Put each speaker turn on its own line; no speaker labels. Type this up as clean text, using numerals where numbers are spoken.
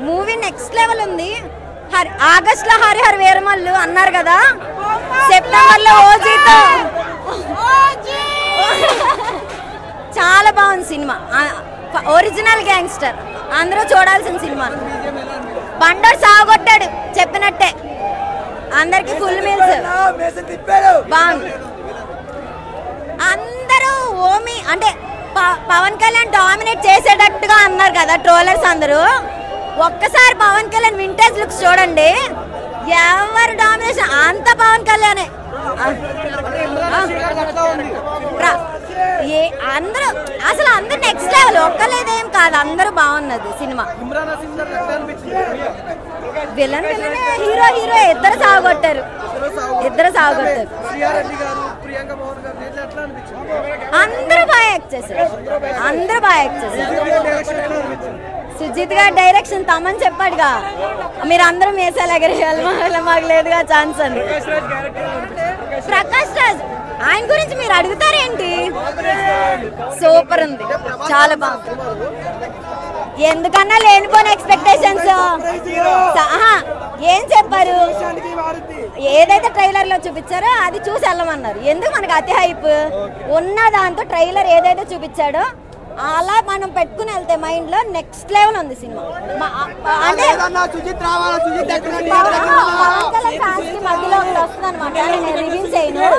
Movie next level ఉంది. August లో హరిహర వీరమల్లు అన్నారు కదా, సెప్టెంబర్ లో ఓజీతో చాలా బాగుంది సినిమా. ఒరిజినల్ గ్యాంగ్స్టర్, అందరూ చూడాల్సిన సినిమా. బండోడు సాగొట్టాడు చెప్పినట్టే, అందరికి ఫుల్ మీల్స్ బాగుంది. అందరూ ఓమి అంటే పవన్ కళ్యాణ్ డామినేట్ చేసేటట్టుగా అన్నారు కదా ట్రోలర్స్ అందరూ. ఒక్కసారి పవన్ కళ్యాణ్ వింటేజ్ లుక్స్ చూడండి, ఎవరు డామినేషన్ అంత పవన్ కళ్యాణే. అందరూ అసలు అందరు నెక్స్ట్ లెవెల్, ఒక్కలేదేం కాదు, అందరూ బాగున్నది సినిమా. విలన్ విలనే, హీరో హీరో ఇద్దరు సాగొట్టారు. అందరూ బాగా యాక్ట్ చేశారు, అందరూ బాగా యాక్ట్ చేశారు. సుజిత్ గారి డైరెక్షన్ తమని చెప్పాడుగా, మీరు అందరూ మీసాలు ఎగరేయాలి, మాకు లేదుగా ఛాన్స్ అని. ప్రకాష్ రాజ్ ఆయన గురించి మీరు అడుగుతారేంటి, సూపర్ ఉంది, చాలా బాగుంది. ఎందుకన్నా లేనిపోయిన ఎక్స్పెక్టేషన్స్. ఏం చెప్పారు, ఏదైతే ట్రైలర్ లో చూపించారో అది చూసి వెళ్ళమన్నారు. ఎందుకు మనకు అతి హైప్ ఉన్న దాంతో ట్రైలర్ ఏదైతే చూపించాడో అలా మనం పెట్టుకుని వెళ్తే మైండ్ లో నెక్స్ట్ లెవెల్ ఉంది సినిమా. అంటే మధ్యలో ఒకటి వస్తుంది అనమాట, నేను రివీల్ చేయను.